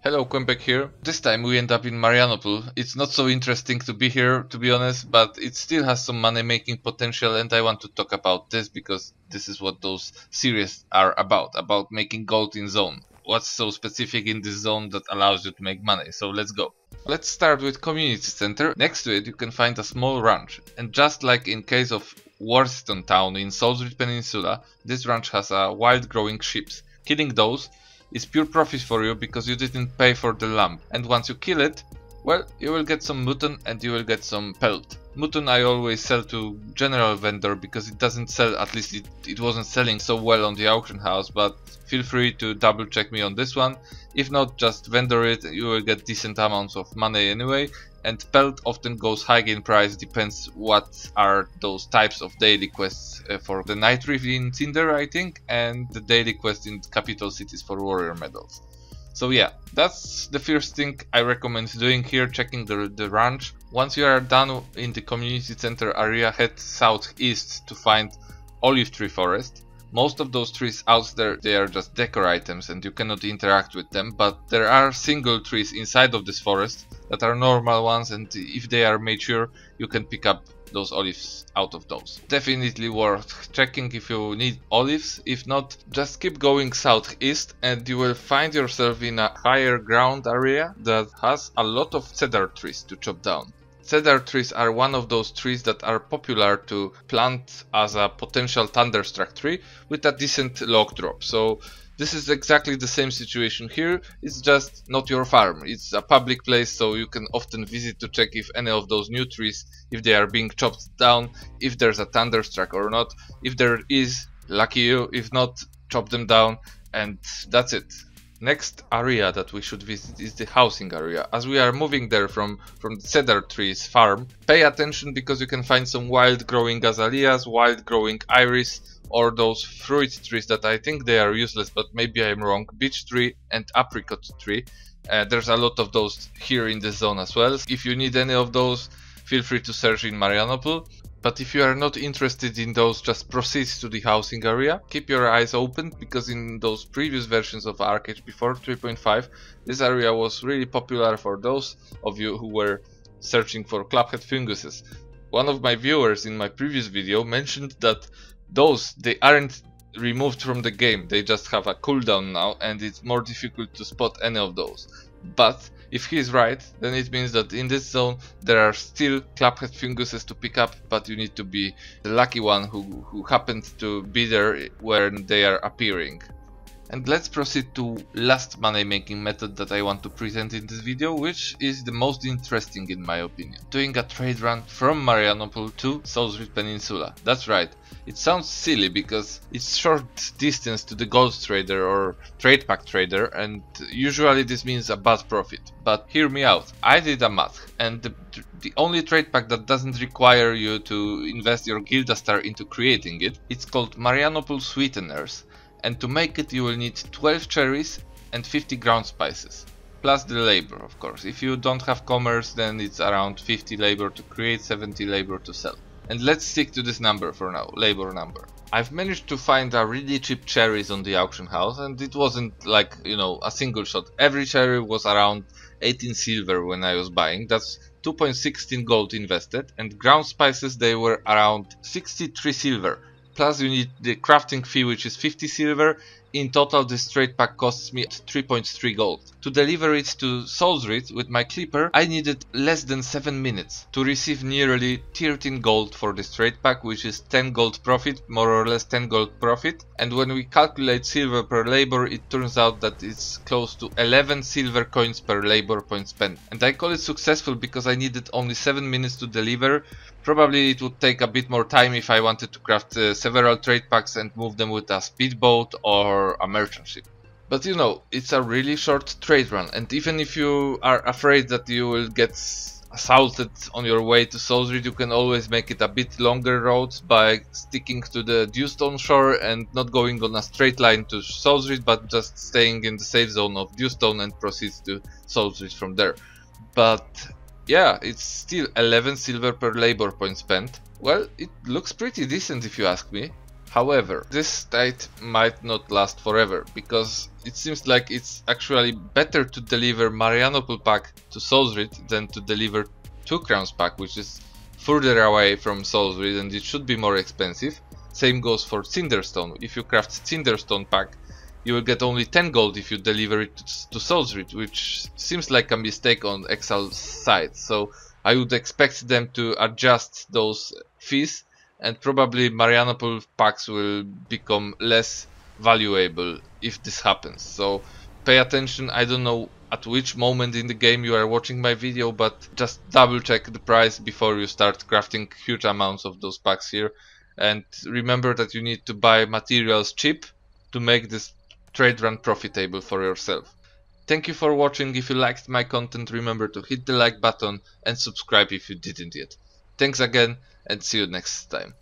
Hello, Qembek here. This time we end up in Marianople. It's not so interesting to be here, to be honest, but it still has some money making potential, and I want to talk about this because this is what those series are about making gold in zone. What's so specific in this zone that allows you to make money? So let's go. Let's start with community center. Next to it you can find a small ranch, and just like in case of Worston town in Salisbury Peninsula, this ranch has wild growing sheep. Killing those is pure profit for you because you didn't pay for the lamb, and once you kill it, well, you will get some mutton and you will get some pelt. Mutton I always sell to general vendor because it doesn't sell, at least it wasn't selling so well on the auction house, but feel free to double check me on this one. If not, just vendor it, you will get decent amounts of money anyway. And pelt often goes high in price, depends what are those types of daily quests for the night reef in Cinder, I think, and the daily quest in capital cities for warrior medals. So yeah, that's the first thing I recommend doing here, checking the ranch. Once you are done in the community center area, head southeast to find olive tree forest. Most of those trees out there, they are just decor items and you cannot interact with them, but there are single trees inside of this forest that are normal ones, and if they are mature you can pick up those olives out of those. Definitely worth checking if you need olives. If not, just keep going southeast and you will find yourself in a higher ground area that has a lot of cedar trees to chop down. Cedar trees are one of those trees that are popular to plant as a potential thunderstruck tree with a decent log drop. So this is exactly the same situation here, it's just not your farm. It's a public place, so you can often visit to check if any of those new trees, if they are being chopped down, if there's a thunderstruck or not. If there is, lucky you. If not, chop them down, and that's it. Next area that we should visit is the housing area. As we are moving there from the cedar trees farm, pay attention because you can find some wild growing azaleas, wild growing iris, or those fruit trees that I think they are useless, but maybe I'm wrong. Beech tree and apricot tree. There's a lot of those here in this zone as well. If you need any of those, feel free to search in Marianople. But if you are not interested in those, just proceed to the housing area. Keep your eyes open because in those previous versions of ArcheAge before 3.5, this area was really popular for those of you who were searching for clubhead funguses. One of my viewers in my previous video mentioned that they aren't removed from the game, they just have a cooldown now and it's more difficult to spot any of those. But if he is right, then it means that in this zone there are still clubhead funguses to pick up, but you need to be the lucky one who happened to be there when they are appearing. And let's proceed to last money making method that I want to present in this video, which is the most interesting in my opinion. Doing a trade run from Marianople to Salisbury Peninsula. That's right, it sounds silly because it's short distance to the gold trader or trade pack trader, and usually this means a bad profit. But hear me out, I did a math, and the only trade pack that doesn't require you to invest your Gilda Star into creating it, it's called Marianople Sweeteners. And to make it you will need 12 cherries and 50 ground spices, plus the labor of course. If you don't have commerce, then it's around 50 labor to create, 70 labor to sell. And let's stick to this number for now, labor number. I've managed to find a really cheap cherries on the auction house, and it wasn't like, you know, a single shot. Every cherry was around 18 silver when I was buying, that's 2.16 gold invested, and ground spices they were around 63 silver. Plus you need the crafting fee, which is 50 silver. In total this trade pack costs me 3.3 gold. To deliver it to Salisbury with my clipper I needed less than 7 minutes to receive nearly 13 gold for this trade pack, which is 10 gold profit, more or less 10 gold profit. And when we calculate silver per labor, it turns out that it's close to 11 silver coins per labor point spent. And I call it successful because I needed only 7 minutes to deliver. Probably it would take a bit more time if I wanted to craft several trade packs and move them with a speedboat or a merchant ship. But you know, it's a really short trade run, and even if you are afraid that you will get assaulted on your way to Salisbury, you can always make it a bit longer road by sticking to the Dewstone shore and not going on a straight line to Salisbury, but just staying in the safe zone of Dewstone and proceed to Salisbury from there. But yeah, it's still 11 silver per labor point spent. Well, it looks pretty decent if you ask me. However, this state might not last forever, because it seems like it's actually better to deliver Marianople pack to Soulsrid than to deliver 2 crowns pack, which is further away from Soulsrid and it should be more expensive. Same goes for Cinderstone. If you craft Cinderstone pack, you will get only 10 gold if you deliver it to Soulsrid, which seems like a mistake on Exal's side. So I would expect them to adjust those fees, and probably Marianople packs will become less valuable if this happens. So pay attention. I don't know at which moment in the game you are watching my video, but just double check the price before you start crafting huge amounts of those packs here. And remember that you need to buy materials cheap to make this trade run profitable for yourself. Thank you for watching. If you liked my content, remember to hit the like button and subscribe if you didn't yet. Thanks again, and see you next time.